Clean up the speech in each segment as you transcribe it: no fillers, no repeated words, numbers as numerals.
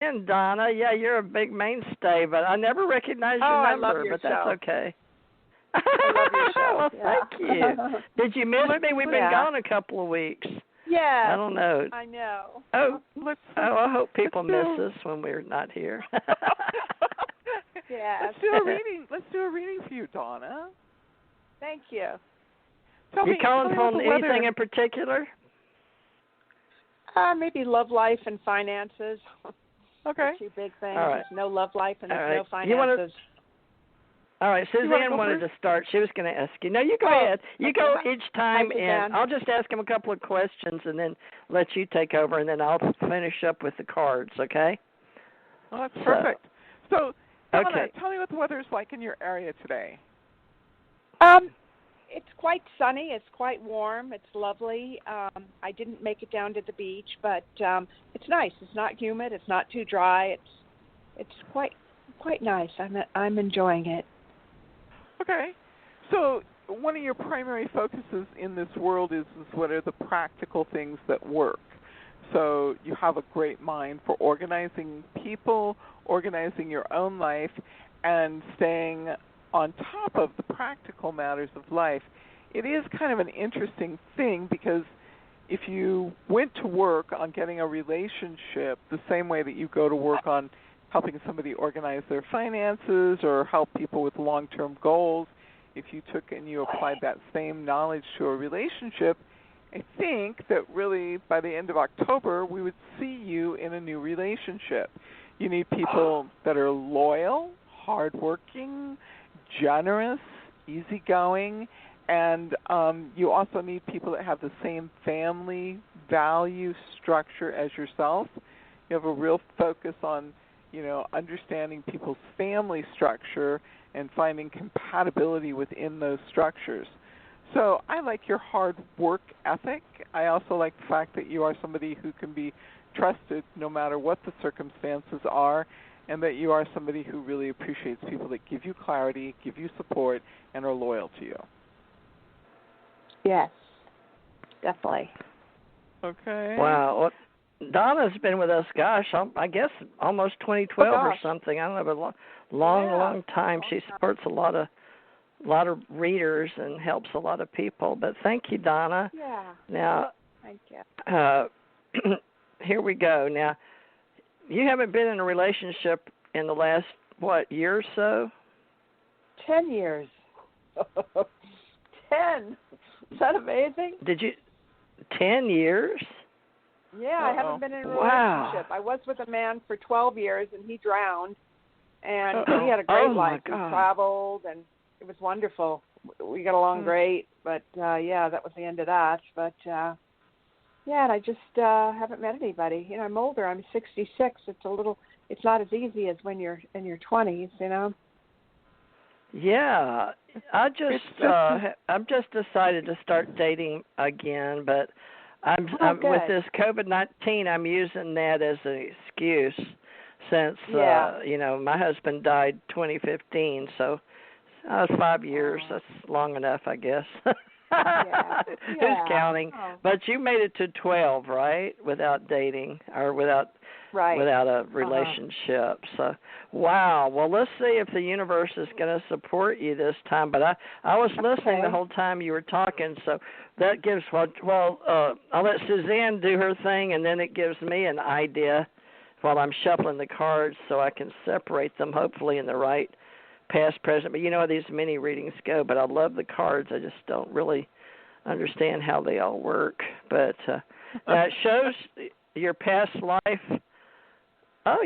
in, Donna. Yeah, you're a big mainstay, but I never recognized Oh, your I love number, your but that's show. okay. I love your show. Well, Yeah. thank you. Did you miss me? We've been gone a couple of weeks. I Yes, don't know. I know. Oh, Let's I hope people miss do- us when we're not here. Yes. Let's do a reading. Let's do a reading for you, Donna. Thank you. Tell You me, calling about from the weather. anything in particular? Maybe love life and finances. Okay. The two big things. All right. There's no love life and there's no You wanna- finances. All right, Suzanne go wanted first? to start. She was going to ask you. No, you go ahead. You go okay. each time, Hi, and Suzanne. I'll just ask him a couple of questions and then let you take over, and then I'll finish up with the cards, okay? Well, that's perfect. So, Donna, okay. tell me what the weather is like in your area today. It's quite sunny. It's quite warm. It's lovely. I didn't make it down to the beach, but it's nice. It's not humid. It's not too dry. It's quite nice. I'm enjoying it. Okay. So, one of your primary focuses in this world is what are the practical things that work. So, you have a great mind for organizing people, organizing your own life, and staying on top of the practical matters of life. It is kind of an interesting thing because if you went to work on getting a relationship the same way that you go to work on helping somebody organize their finances or help people with long-term goals, if you took and you applied that same knowledge to a relationship, I think that really by the end of October we would see you in a new relationship. You need people that are loyal, hardworking, generous, easygoing, and you also need people that have the same family value structure as yourself. You have a real focus on, understanding people's family structure and finding compatibility within those structures. So I like your hard work ethic. I also like the fact that you are somebody who can be trusted no matter what the circumstances are, and that you are somebody who really appreciates people that give you clarity, give you support, and are loyal to you. Yes, definitely. Okay. Wow. Well, Donna's been with us, gosh, I guess almost 2012 or something. I don't know, but long time. She supports a lot of readers and helps a lot of people. But thank you, Donna. Yeah. Now, thank you. Here we go. Now, you haven't been in a relationship in the last, year or so? 10 years. 10. Is that amazing? Did you? 10 years? Yeah, I haven't been in a relationship. Wow. I was with a man for 12 years, and he drowned. And Uh-oh. he had a great Oh, life. my God. We traveled, and it was wonderful. We got along great, but, that was the end of that. But, and I just haven't met anybody. I'm older. I'm 66. It's not as easy as when you're in your 20s, Yeah, I've just decided to start dating again, but I'm with this COVID-19. I'm using that as an excuse since my husband died 2015, so 5 years. That's long enough, I guess. Who's counting? Oh. But you made it to 12, right? Without dating or without a relationship. So, wow. Well, let's see if the universe is going to support you this time. But I was listening the whole time you were talking, so that gives I'll let Suzanne do her thing, and then it gives me an idea while I'm shuffling the cards so I can separate them, hopefully in the right past, present. But you know how these mini readings go. But I love the cards. I just don't really understand how they all work. But it shows your past life. Oh,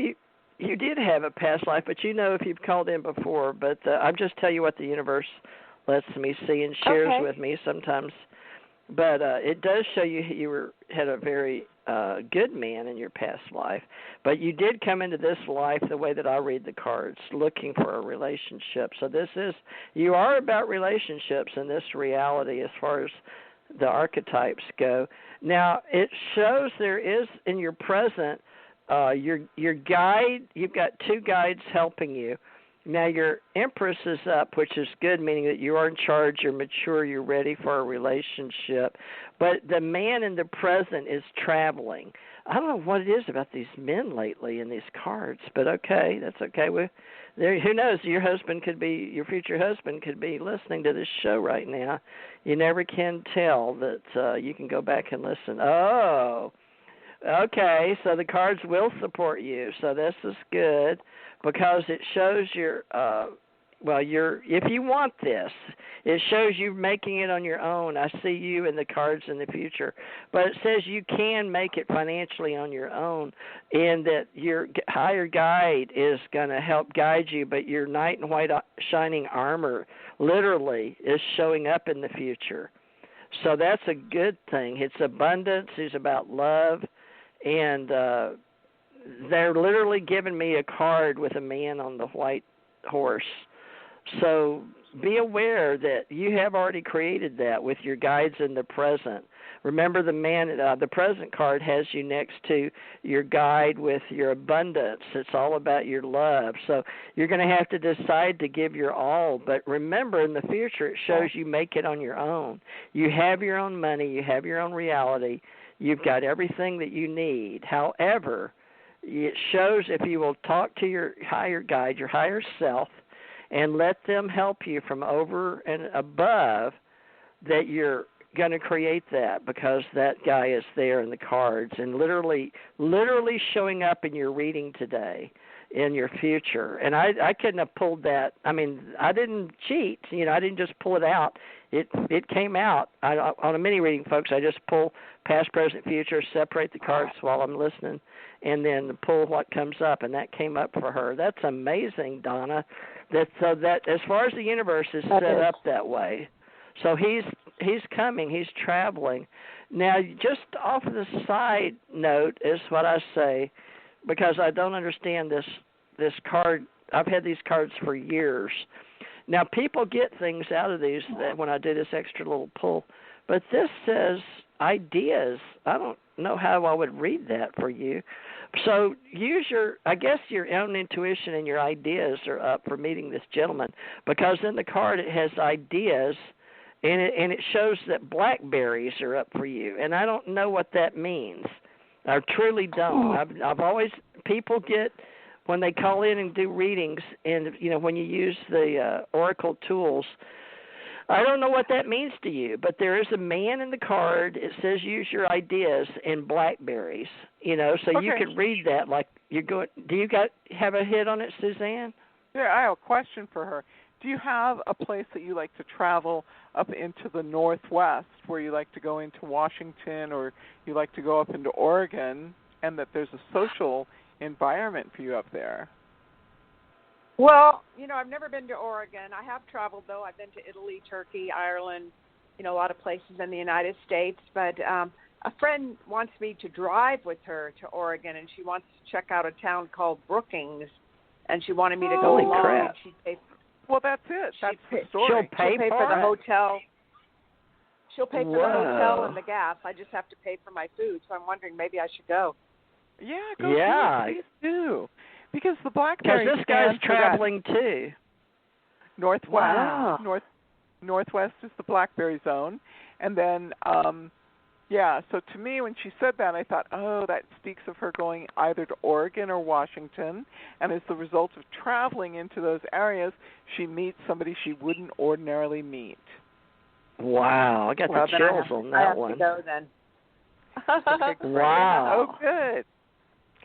you did have a past life, but if you've called in before. But I'll just tell you what the universe lets me see and shares with me sometimes. But it does show you had a very good man in your past life. But you did come into this life the way that I read the cards, looking for a relationship. So you are about relationships in this reality as far as the archetypes go. Now, it shows there is in your present your guide. You've got two guides helping you. Now, your Empress is up, which is good, meaning that you are in charge, you're mature, you're ready for a relationship. But the man in the present is traveling. I don't know what it is about these men lately in these cards, but okay, that's okay. There, who knows? Your future husband could be listening to this show right now. You never can tell that. You can go back and listen. Oh, okay. So the cards will support you. So this is good because it shows if you want this, it shows you making it on your own. I see you in the cards in the future. But it says you can make it financially on your own, and that your higher guide is going to help guide you, but your knight in white shining armor literally is showing up in the future. So that's a good thing. It's abundance. It's about love. And they're literally giving me a card with a man on the white horse. So be aware that you have already created that with your guides in the present. Remember, the present card has you next to your guide with your abundance. It's all about your love. So you're going to have to decide to give your all. But remember, in the future, it shows you make it on your own. You have your own money. You have your own reality. You've got everything that you need. However, it shows if you will talk to your higher guide, your higher self, and let them help you from over and above, that you're going to create that, because that guy is there in the cards and literally showing up in your reading today in your future. And I couldn't have pulled that. I mean, I didn't cheat. I didn't just pull it out. It came out. On a mini reading, folks, I just pull past, present, future, separate the cards while I'm listening, and then pull what comes up, and that came up for her. That's amazing, Donna. So that as far as the universe is set up that way. So he's coming, he's traveling. Now, just off of the side note is what I say, because I don't understand this card. I've had these cards for years. Now, people get things out of these that when I do this extra little pull, but this says ideas. I don't know how I would read that for you. So use your own intuition, and your ideas are up for meeting this gentleman, because in the card it has ideas, and it shows that blackberries are up for you. And I don't know what that means. I truly don't. I've always, people get, when they call in and do readings, and when you use the oracle tools, I don't know what that means to you, but there is a man in the card. It says use your ideas and blackberries, so you could read that like you're going. Do you have a hit on it, Suzanne? Yeah, I have a question for her. Do you have a place that you like to travel up into the Northwest, where you like to go into Washington, or you like to go up into Oregon, and that there's a social environment for you up there? Well, I've never been to Oregon. I have traveled, though. I've been to Italy, Turkey, Ireland, a lot of places in the United States. But a friend wants me to drive with her to Oregon, and she wants to check out a town called Brookings, and she wanted me to go along. Crap. Well, that's it. That's the story. She'll pay for the hotel. She'll pay for the hotel and Whoa. the gas. I just have to pay for my food. So I'm wondering maybe I should go. Yeah, go do it. Please do. Because the blackberry. Because this guy's traveling too. Northwest. Wow. Northwest is the blackberry zone, and then so to me, when she said that, I thought, that speaks of her going either to Oregon or Washington, and as the result of traveling into those areas, she meets somebody she wouldn't ordinarily meet. Wow, I got the chills on that one. I have to go then. Okay, wow. Oh, good.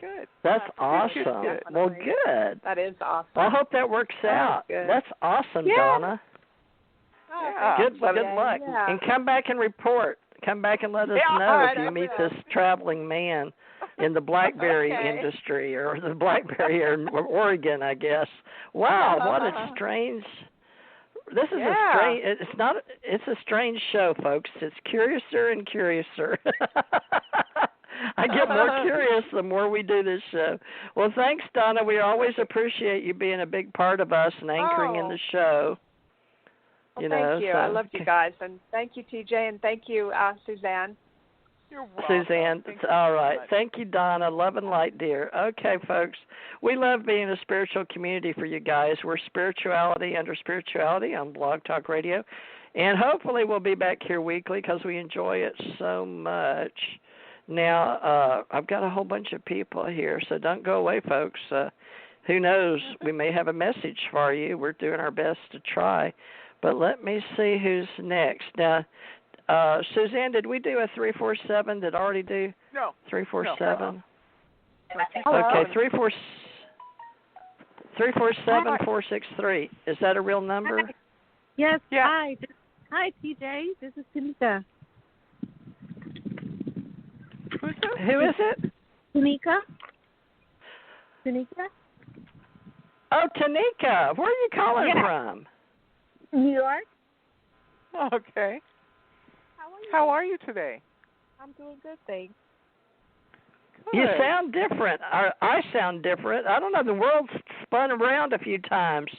Good. That's awesome. Good. Well, good. That is awesome. Well, I hope that works out. Good. That's awesome, Yeah. Donna. Oh, Good luck. Yeah. And come back and report. Come back and let us know if you meet this traveling man in the blackberry industry, or the blackberry or Oregon, I guess. Wow, what a strange. This is a strange. It's a strange show, folks. It's curiouser and curiouser. I get more curious the more we do this show. Well, thanks, Donna. We always appreciate you being a big part of us and anchoring in the show. Well, thank you. I loved you guys. And thank you, TJ, and thank you, Suzanne. You're welcome. Suzanne, all right. Thank you, Donna. Love and light, dear. Okay, folks. We love being a spiritual community for you guys. We're Spirituality Under Spirituality on Blog Talk Radio. And hopefully we'll be back here weekly because we enjoy it so much. Now, I've got a whole bunch of people here, so don't go away, folks. Who knows? We may have a message for you. We're doing our best to try. But let me see who's next. Now, Suzanne, did we do a 347? Did already do? No. 347? No. Okay, 347-463. Is that a real number? Hi. Yes. Yeah. Hi. Hi, TJ. This is Tanika. Who is it? Tanika. Oh, Tanika. Where are you calling from? New York. Okay. How are you today? I'm doing good, thanks. Good. You sound different. I sound different. I don't know. The world's spun around a few times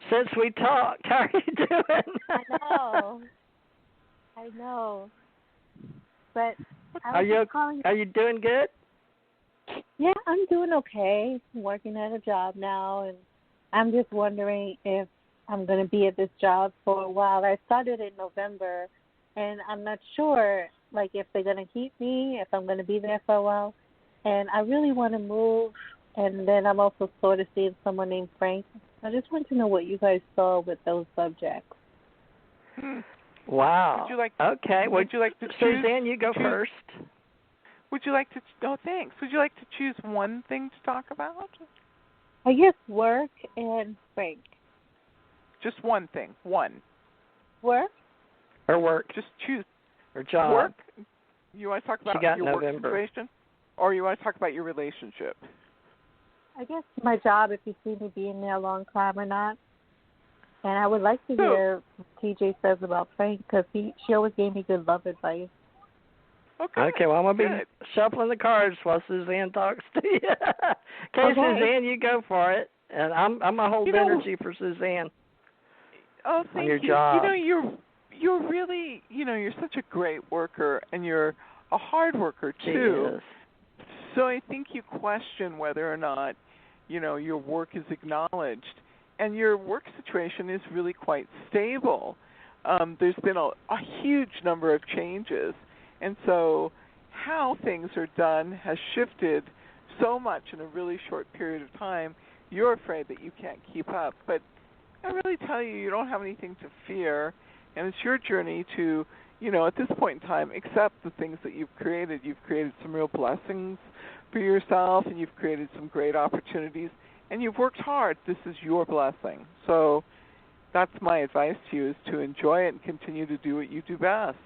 since we talked. How are you doing? I know. But Are you doing good? Yeah, I'm doing okay. I'm working at a job now, and I'm just wondering if I'm going to be at this job for a while. I started in November, and I'm not sure, like, if they're going to keep me, if I'm going to be there for a while. And I really want to move, and then I'm also sort of seeing someone named Frank. I just want to know what you guys saw with those subjects. Wow. Would you like? Okay. Would you like to choose? Suzanne, you go first. Would you like to? Oh, thanks. Would you like to choose one thing to talk about? I guess work and Frank. Just one thing. One. Work? Or work. Just choose. Or job. Work? You want to talk about your November. work situation? Or you want to talk about your relationship? I guess my job, if you see me being there a long time or not. And I would like to hear what TJ says about Frank, because she always gave me good love advice. Okay, well, I'm going to be shuffling the cards while Suzanne talks to you. Okay, Suzanne, you go for it. And I'm going to hold energy for Suzanne. Oh, thank you. Job. You're really, you're such a great worker, and you're a hard worker, too. Yes. So I think you question whether or not, your work is acknowledged. And your work situation is really quite stable. There's been a huge number of changes. And so how things are done has shifted so much in a really short period of time, you're afraid that you can't keep up. But I really tell you, you don't have anything to fear. And it's your journey to, at this point in time, accept the things that you've created. You've created some real blessings for yourself, and you've created some great opportunities. And you've worked hard. This is your blessing. So that's my advice to you, is to enjoy it and continue to do what you do best.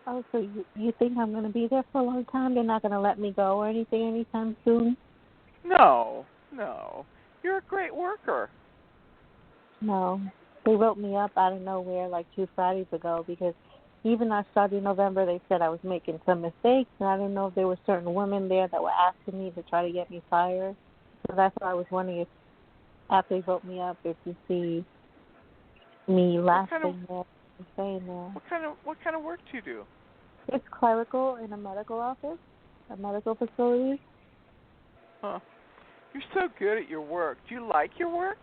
Oh, so you think I'm going to be there for a long time? They're not going to let me go or anything anytime soon? No. You're a great worker. No. They wrote me up out of nowhere like 2 Fridays ago, because even I started in November, they said I was making some mistakes, and I didn't know if there were certain women there that were asking me to try to get me fired. So that's why I was wondering if, after they wrote me up, if you see me laughing there and saying that. What kind of work do you do? It's clerical in a medical office, a medical facility. Huh. You're so good at your work. Do you like your work?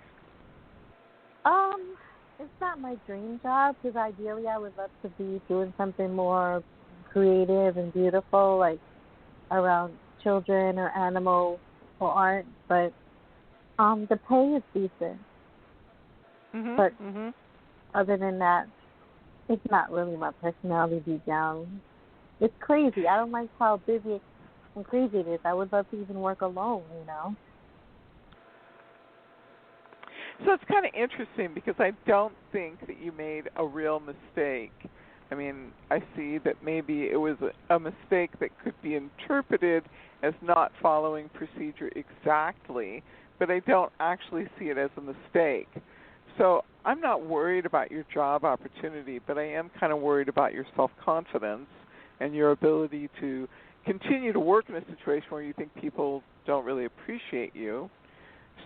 It's not my dream job, because ideally I would love to be doing something more creative and beautiful, like around children or animals or art, but the pay is decent. But other than that, it's not really my personality deep down. It's crazy. I don't like how busy and crazy it is. I would love to even work alone, So it's kind of interesting, because I don't think that you made a real mistake. I mean, I see that maybe it was a mistake that could be interpreted as not following procedure exactly, but I don't actually see it as a mistake. So I'm not worried about your job opportunity, but I am kind of worried about your self-confidence and your ability to continue to work in a situation where you think people don't really appreciate you.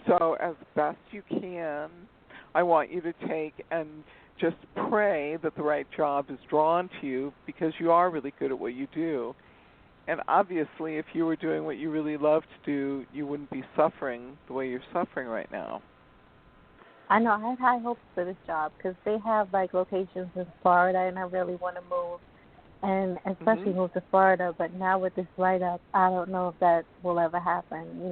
So as best you can, I want you to take and just pray that the right job is drawn to you, because you are really good at what you do. And obviously, if you were doing what you really love to do, you wouldn't be suffering the way you're suffering right now. I know. I have high hopes for this job, because they have, locations in Florida, and I really want to move. and especially move to Florida. But now with this write-up, I don't know if that will ever happen,